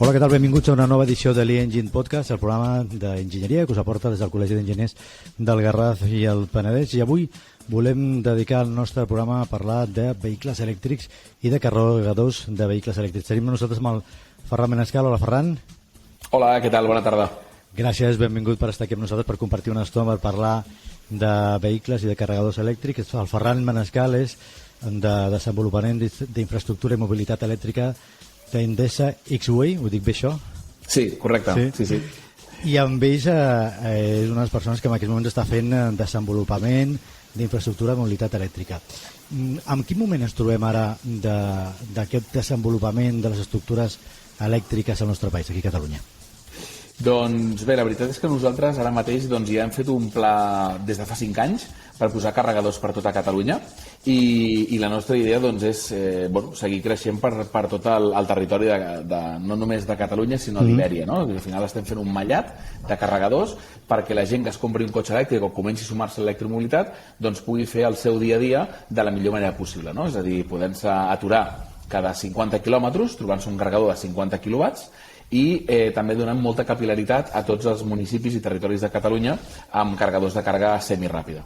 Hola, què tal? Benvinguts a una nova edició de l'e-Engine Podcast, el programa d'enginyeria que us aporta des del Col·legi d'Enginyers del Garraf i el Penedès. I avui volem dedicar el nostre programa a parlar de vehicles elèctrics i de carregadors de vehicles elèctrics. Tenim nosaltres amb el Ferran Menescal. Hola, Ferran. Hola, què tal? Bona tarda. Gràcies, benvingut per estar aquí amb nosaltres, per compartir una estona, per parlar de vehicles i de carregadors elèctrics. El Ferran Menescal és de desenvolupament d'infraestructura i mobilitat elèctrica d'Endesa X-Way, ho dic bé això? Sí, correcte. Sí. I amb ells és una de les persones que en aquest moment està fent desenvolupament d'infraestructura de mobilitat elèctrica. En quin moment ens trobem ara d'aquest desenvolupament de les estructures elèctriques al nostre país, aquí a Catalunya? Doncs bé, la veritat és que nosaltres ara mateix ja hem fet un pla des de fa 5 anys per posar carregadors per tota Catalunya i la nostra idea és seguir creixent per tot el territori no només de Catalunya sinó d'Ibèria, no? Al final estem fent un mallat de carregadors perquè la gent que es compri un cotxe elèctric o comenci a sumar-se a l'electromobilitat pugui fer el seu dia a dia de la millor manera possible, no? És a dir, podent-se aturar cada 50 quilòmetres, trobant-se un carregador de 50 quilowatts i també donant molta capil·laritat a tots els municipis i territoris de Catalunya amb carregadors de càrrega semiràpida.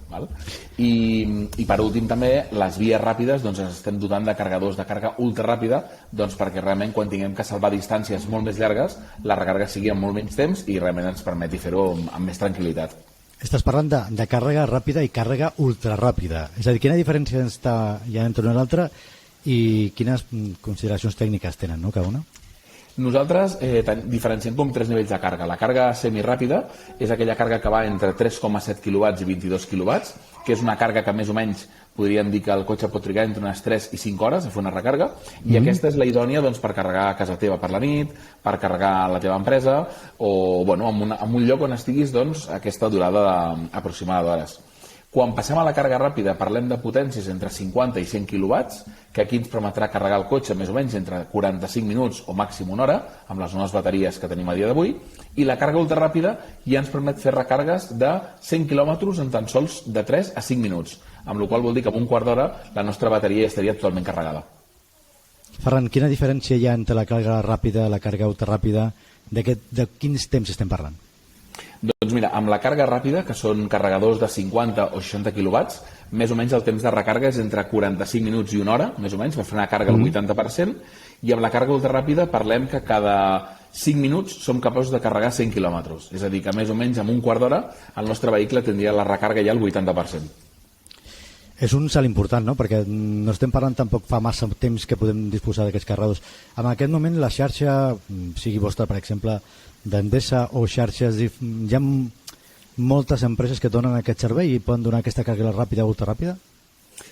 I per últim també les vies ràpides ens estem dotant de carregadors de càrrega ultraràpida perquè realment quan tinguem que salvar distàncies molt més llargues la recàrrega sigui en molt menys temps i realment ens permeti fer-ho amb més tranquil·litat. Estàs parlant de càrrega ràpida i càrrega ultraràpida. És a dir, quina diferència hi ha entre una i l'altra i quines consideracions tècniques tenen, no, cada una? Nosaltres diferenciem com 3 nivells de càrrega. La càrrega semiràpida és aquella càrrega que va entre 3,7 quilowatts i 22 quilowatts, que és una càrrega que més o menys podríem dir que el cotxe pot trigar entre unes 3 i 5 hores a fer una recàrrega, i aquesta és la idònia per carregar a casa teva per la nit, per carregar a la teva empresa o en un lloc on estiguis aquesta durada aproximada d'hores. Quan passem a la càrrega ràpida parlem de potències entre 50 i 100 quilowatts, que aquí ens permetrà carregar el cotxe més o menys entre 45 minuts o màxim una hora, amb les noves bateries que tenim a dia d'avui, i la càrrega ultraràpida ja ens permet fer recàrregues de 100 quilòmetres en tan sols de 3 a 5 minuts, amb la qual vol dir que en un quart d'hora la nostra bateria ja estaria totalment carregada. Ferran, quina diferència hi ha entre la càrrega ràpida i la càrrega ultraràpida? De quins temps estem parlant? Doncs mira, amb la càrrega ràpida, que són carregadors de 50 o 60 quilowatts, més o menys el temps de recàrrega és entre 45 minuts i una hora, més o menys, per fer una càrrega al 80%, i amb la càrrega ultraràpida parlem que cada 5 minuts som capaços de carregar 100 quilòmetres. És a dir, que més o menys en un quart d'hora el nostre vehicle tindria la recàrrega ja al 80%. És un salt important, no? Perquè no estem parlant tampoc fa massa temps que podem disposar d'aquests carregadors. En aquest moment la xarxa, sigui vostra, per exemple, d'Endesa o xarxes, hi ha moltes empreses que donen aquest servei i poden donar aquesta càrrega ràpida o ultraràpida?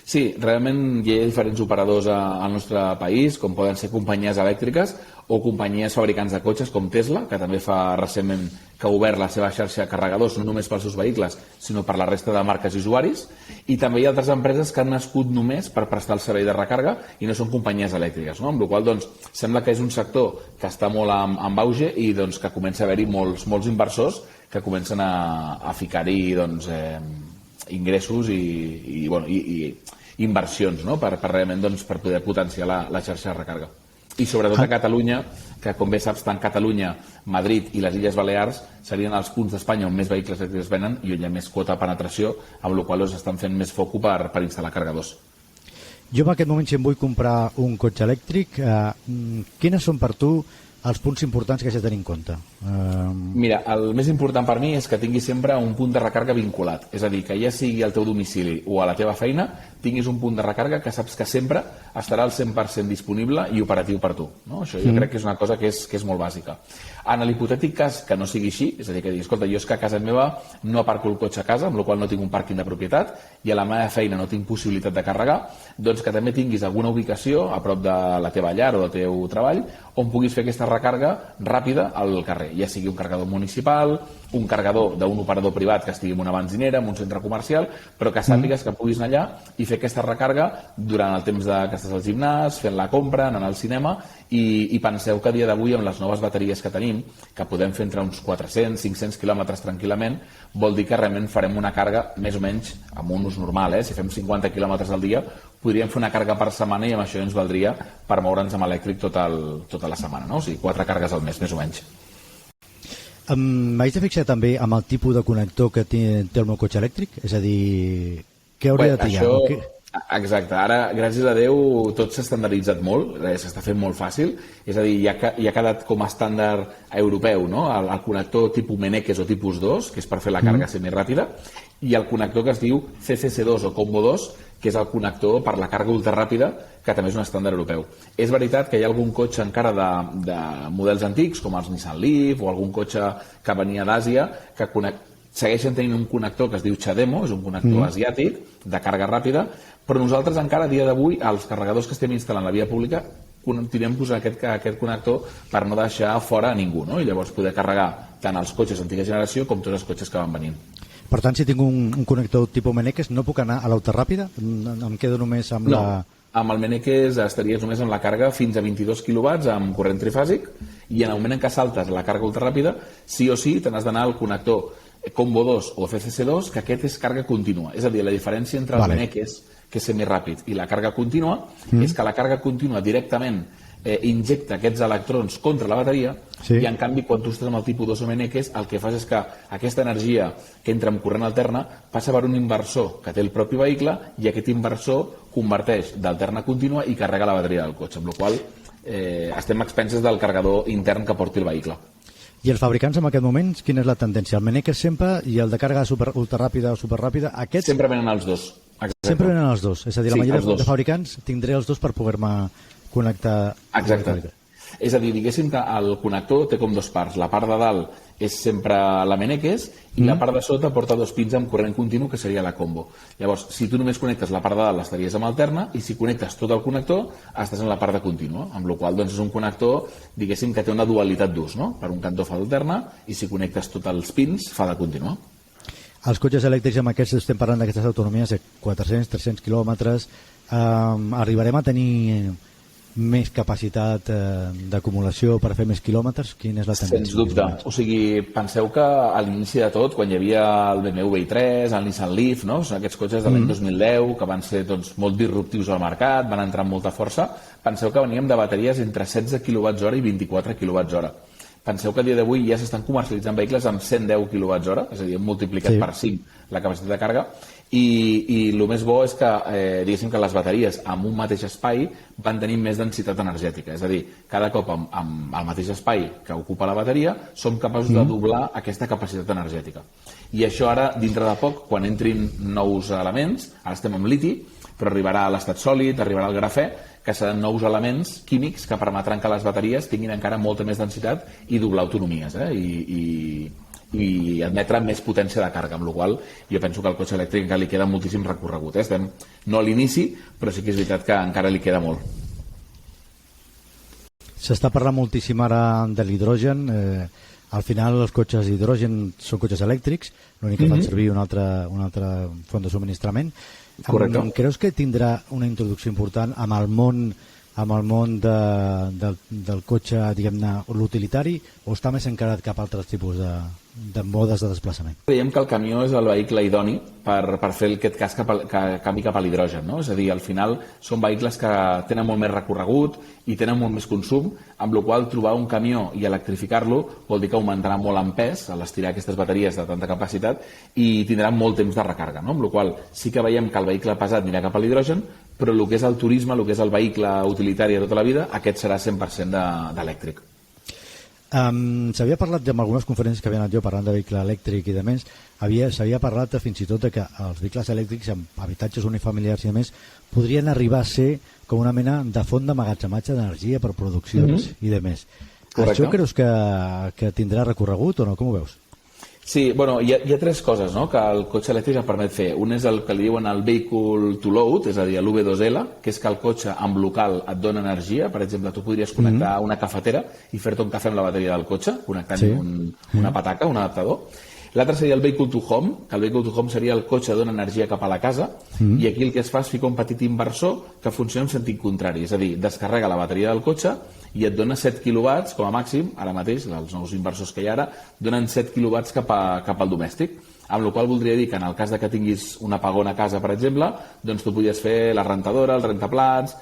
Sí, realment hi ha diferents operadors al nostre país, com poden ser companyies elèctriques o companyies fabricants de cotxes com Tesla, que també fa recentment que ha obert la seva xarxa de carregadors no només pels seus vehicles, sinó per la resta de marques i usuaris. I també hi ha altres empreses que han nascut només per prestar el servei de recàrrega i no són companyies elèctriques, no? Amb la qual cosa sembla que és un sector que està molt en auge i que comença a haver-hi molts inversors que comencen a ficar-hi ingressos i inversions, no? per realment per poder potenciar la xarxa de recàrrega. I sobretot a Catalunya, que com bé saps, tant Catalunya, Madrid i les Illes Balears serien els punts d'Espanya on més vehicles elèctrics es venen i on hi ha més quota de penetració, amb la qual cosa estan fent més foco per instal·lar carregadors. Jo en aquest moment, si em vull comprar un cotxe elèctric, quines són per tu els punts importants que has de tenir en compte? Mira, el més important per mi és que tinguis sempre un punt de recàrrega vinculat. És a dir, que ja sigui al teu domicili o a la teva feina, tinguis un punt de recàrrega que saps que sempre estarà al 100% disponible i operatiu per tu. No? Això jo crec que és una cosa que és molt bàsica. En l'hipotètic cas que no sigui així, és a dir, que diguis, escolta, jo és que a casa meva no aparco el cotxe a casa, amb la qual no tinc un pàrquing de propietat, i a la meva feina no tinc possibilitat de carregar, doncs que també tinguis alguna ubicació a prop de la teva llar o del teu treball on puguis fer aquesta recàrrega ràpida al carrer, ja sigui un carregador municipal, un carregador d'un operador privat que estigui en una benzinera, en un centre comercial, però que sàpigues que puguis anar allà i fer aquesta recàrrega durant el temps que estàs al gimnàs, fent la compra, anant al cinema, i penseu que a dia d'avui amb les noves bateries que tenim, que podem fer entre uns 400-500 quilòmetres tranquil·lament, vol dir que realment farem una càrrega més o menys amb un ús normal, si fem 50 quilòmetres al dia podríem fer una càrrega per setmana i amb això ens valdria per moure'ns amb elèctric tota la setmana, no? O sigui, 4 càrregues al mes, més o menys. M'haig de fixar també amb el tipus de connector que té el meu cotxe elèctric? És a dir, què hauria de triar? Exacte, ara, gràcies a Déu, tot s'ha estandarditzat molt, s'està fent molt fàcil, és a dir, ja ha quedat com a estàndard europeu, no? El connector tipus Meneques o tipus 2, que és per fer la càrrega semiràpida, i el connector que es diu CCC2 o Combo 2, que és el connector per la càrrega ultraràpida, que també és un estàndard europeu. És veritat que hi ha algun cotxe encara de models antics, com els Nissan Leaf o algun cotxe que venia d'Àsia, que segueixen tenint un connector que es diu Chademo, és un connector asiàtic de càrrega ràpida, però nosaltres encara a dia d'avui, als carregadors que estem instal·lant a la via pública, continuem posant aquest connector per no deixar fora a ningú, no? I llavors poder carregar tant els cotxes d'antiga generació com tots els cotxes que van venint. Per tant, si tinc un connector tipus Meneques, no puc anar a l'ultraràpida? Em quedo només amb la... Amb el Meneques estaries només amb la càrrega fins a 22 kW amb corrent trifàsic, i en el moment en què saltes a la càrrega ultraràpida, sí o sí te n'has d'anar al connector Combo 2 o CCC2, que aquest és càrrega contínua. És a dir, la diferència entre el Meneques, que és semiràpid, i la càrrega contínua és que la càrrega contínua directament injecta aquests electrons contra la bateria, i en canvi quan tu estàs amb el tipus 2 o Meneques el que fas és que aquesta energia que entra amb corrent alterna passa per un inversor que té el propi vehicle, i aquest inversor converteix d'alterna contínua i carrega la bateria del cotxe, amb la qual estem a expenses del carregador intern que porti el vehicle. I els fabricants en aquest moment, quina és la tendència? El Meneques sempre i el de càrrega ultraràpida o superràpida, aquests... Sempre venen els dos. Exacte. Sempre venen els dos, és a dir, la majoria de fabricants tindré els dos per poder-me connectar. Exacte. És a dir, diguéssim que el connector té com 2 parts. La part de dalt és sempre la Meneques i la part de sota porta 2 pins amb corrent continu, que seria la Combo. Llavors, si tu només connectes la part de dalt, estaries amb alterna, i si connectes tot el connector, estàs en la part de continu, amb la qual doncs, és un connector, diguéssim, que té una dualitat d'ús, no? Per un cantó fa d'alterna, i si connectes tots els pins, fa de continu. Els cotxes elèctrics, amb aquests estem parlant d'aquestes autonomies de 400-300 quilòmetres, arribarem a tenir més capacitat d'acumulació per fer més quilòmetres? Quina és la tendència? Sens dubte. O sigui, penseu que a l'inici de tot, quan hi havia el BMW i3, el Nissan Leaf, no? Són aquests cotxes de l'any 2010 que van ser doncs, molt disruptius al mercat, van entrar amb molta força. Penseu que veníem de bateries entre 16 kWh i 24 kWh. Penseu que a dia d'avui ja s'estan comercialitzant vehicles amb 110 kWh, és a dir, hem multiplicat per 5 la capacitat de càrrega, i el més bo és que, diguéssim que les bateries en un mateix espai van tenir més densitat energètica, és a dir, cada cop amb el mateix espai que ocupa la bateria som capaços de doblar aquesta capacitat energètica. I això ara, dintre de poc, quan entrin nous elements, ara estem amb liti, però arribarà a l'estat sòlid, arribarà al grafè, que seran nous elements químics que permetran que les bateries tinguin encara molta més densitat i doblar autonomies, i admetre més potència de càrrega, amb la qual jo penso que al cotxe elèctric encara li queda moltíssim recorregut. Estem no a l'inici, però sí que és veritat que encara li queda molt. S'està parlant moltíssim ara de l'hidrogen. Al final els cotxes d'hidrogen són cotxes elèctrics, l'únic que fan servir una altra font de subministrament. Correcte. Creus que tindrà una introducció important amb el món del cotxe, diguem-ne, l'utilitari, o està més encarat cap a altres tipus de modes de desplaçament? Creiem que el camió és el vehicle idoni per fer aquest canvi cap a l'hidrogen, no? És a dir, al final són vehicles que tenen molt més recorregut i tenen molt més consum, amb la qual trobar un camió i electrificar-lo vol dir que augmentarà molt en pes a l'estirar aquestes bateries de tanta capacitat i tindran molt temps de recàrrega, no? Amb la qual sí que veiem que el vehicle pesat anirà cap a l'hidrogen, però el que és el turisme, el que és el vehicle utilitari de tota la vida, aquest serà 100% d'elèctric. S'havia parlat en algunes conferències que havia anat jo parlant de vehicle elèctric i de més, s'havia parlat fins i tot de que els vehicles elèctrics amb habitatges unifamiliars i de més podrien arribar a ser com una mena de font d'emmagatzematge d'energia per produccions i de més. Correcte. Això creus que tindrà recorregut o no? Com ho veus? Sí, bueno, hi ha 3 coses, no?, que el cotxe elèctric em permet fer. Un és el que li diuen el vehicle to load, és a dir, l'V2L, que és que el cotxe amb local et dona energia. Per exemple, tu podries connectar una cafetera i fer-te un cafè amb la bateria del cotxe, connectant una pataca, un adaptador. L'altre seria el vehicle to home, que el vehicle to home seria el cotxe dona energia cap a la casa, i aquí el que es fa és ficar un petit inversor que funciona en sentit contrari, és a dir, descarrega la bateria del cotxe i et dona 7 kW com a màxim, ara mateix, els nous inversors que hi ha ara, donen 7 kW cap al domèstic, amb la qual voldria dir que en el cas de que tinguis un apagón a casa, per exemple, doncs tu podies fer la rentadora, el rentaplats,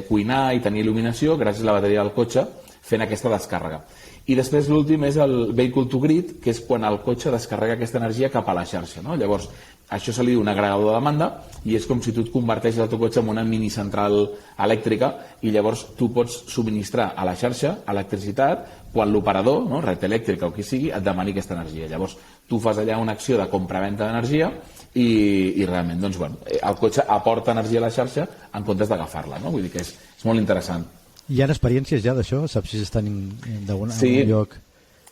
cuinar i tenir il·luminació gràcies a la bateria del cotxe fent aquesta descàrrega. I després l'últim és el vehicle to grid, que és quan el cotxe descarrega aquesta energia cap a la xarxa, no? Llavors, això se li diu un agregador de demanda i és com si tu et converteixes el teu cotxe en una mini central elèctrica i llavors tu pots subministrar a la xarxa electricitat quan l'operador, no, Red Elèctrica o qui sigui, et demani aquesta energia. Llavors, tu fas allà una acció de compra-venta d'energia i realment, doncs, bueno, el cotxe aporta energia a la xarxa en comptes d'agafar-la, no? Vull dir que és molt interessant. Hi ha experiències ja d'això? Saps si estan en algun lloc?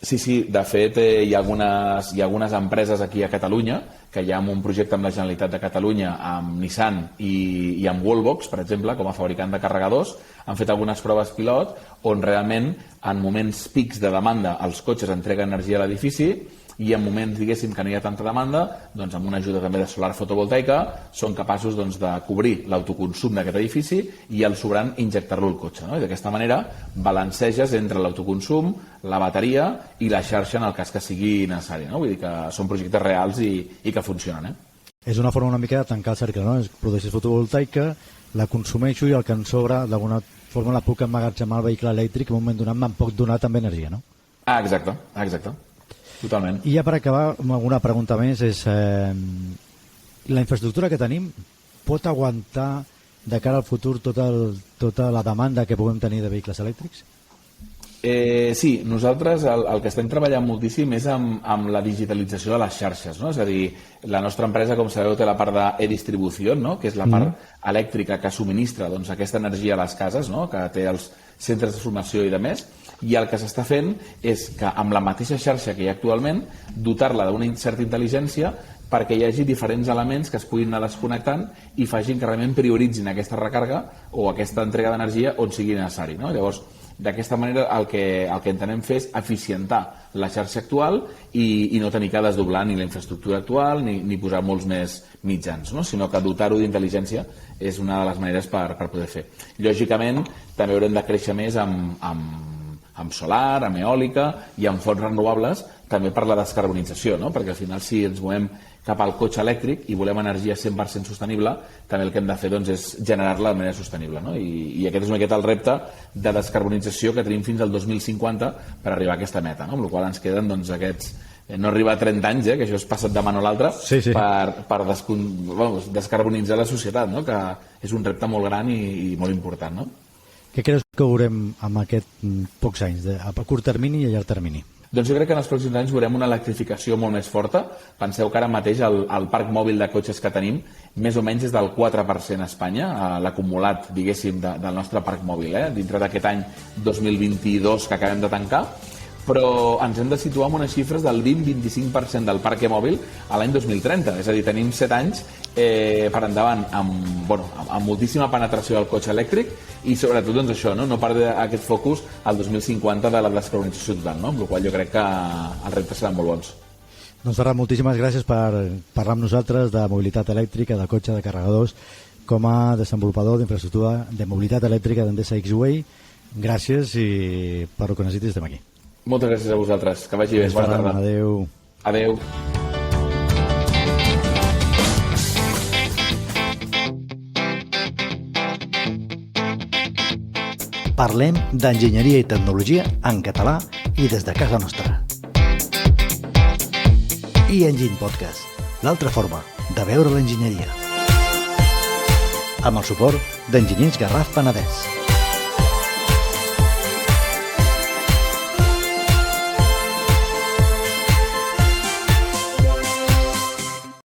Sí, de fet hi ha algunes empreses aquí a Catalunya que hi ha un projecte amb la Generalitat de Catalunya, amb Nissan i amb Wallbox, per exemple, com a fabricant de carregadors, han fet algunes proves pilot on realment en moments pics de demanda els cotxes entreguen energia a l'edifici i en moments, diguéssim, que no hi ha tanta demanda, doncs amb una ajuda també de solar fotovoltaica són capaços doncs, de cobrir l'autoconsum d'aquest edifici i el sobrant injectar-lo al cotxe, no? I d'aquesta manera balanceges entre l'autoconsum, la bateria i la xarxa en el cas que sigui necessari, no? Vull dir que són projectes reals i que funcionen. És una forma una mica de tancar el cercle, no? Produeixes fotovoltaica, la consumeixo i el que en sobra d'alguna forma la puc emmagatzemar al vehicle elèctric i en un moment donat me'n pot donar també energia, no? Exacte. Totalment. I ja per acabar, amb alguna pregunta més, és la infraestructura que tenim pot aguantar de cara al futur tota la demanda que puguem tenir de vehicles elèctrics? Sí, nosaltres el que estem treballant moltíssim és amb la digitalització de les xarxes, no? És a dir, la nostra empresa, com sabeu, té la part d'e-distribució, no? Que és la part elèctrica que subministra doncs, aquesta energia a les cases, no? Que té els centres de formació i de més, i el que s'està fent és que amb la mateixa xarxa que hi ha actualment dotar-la d'una certa intel·ligència perquè hi hagi diferents elements que es puguin anar desconnectant i facin que realment prioritzin aquesta recàrrega o aquesta entrega d'energia on sigui necessari, no? Llavors, d'aquesta manera el que entenem fer és eficientar la xarxa actual i no tenir que desdoblar ni la infraestructura actual ni posar molts més mitjans, no? Sinó que dotar-ho d'intel·ligència és una de les maneres per poder fer. Lògicament, també haurem de créixer més amb solar, amb eòlica i amb fonts renovables també per la descarbonització, no? Perquè al final si ens movem cap al cotxe elèctric i volem energia 100% sostenible, també el que hem de fer doncs, és generar-la de manera sostenible, no? I aquest és una miqueta el repte de descarbonització que tenim fins al 2050 per arribar a aquesta meta, no? Amb la qual ens queden doncs, aquests no arriba a 30 anys, que això és passat de mà a l'altra, sí. per descarbonitzar la societat, no? Que és un repte molt gran i molt important, no? Què creus que veurem amb aquests pocs anys, a curt termini i a llarg termini? Doncs jo crec que en els pròxims anys veurem una electrificació molt més forta. Penseu que ara mateix el parc mòbil de cotxes que tenim més o menys és del 4% a Espanya, l'acumulat, diguéssim, del nostre parc mòbil, dintre d'aquest any 2022 que acabem de tancar, però ens hem de situar en unes xifres del 20-25% del parc mòbil a l'any 2030, és a dir, tenim 7 anys per endavant amb moltíssima penetració del cotxe elèctric i sobretot doncs això, no perdre aquest focus al 2050 de la descarbonització total, no? Amb la qual jo crec que els reptes seran molt bons. Doncs Ferran, moltíssimes gràcies per parlar amb nosaltres de mobilitat elèctrica, de cotxe, de carregadors, com a desenvolupador d'infraestructura de mobilitat elèctrica d'Endesa X-Way. Gràcies i per el que necessitis estem aquí. Moltes gràcies a vosaltres, que vagi bé, bona tarda. Adéu. Adéu. Parlem d'enginyeria i tecnologia en català i des de casa nostra. iEngine Podcast, l'altra forma de veure l'enginyeria. Amb el suport d'Enginyers Garraf Penedès.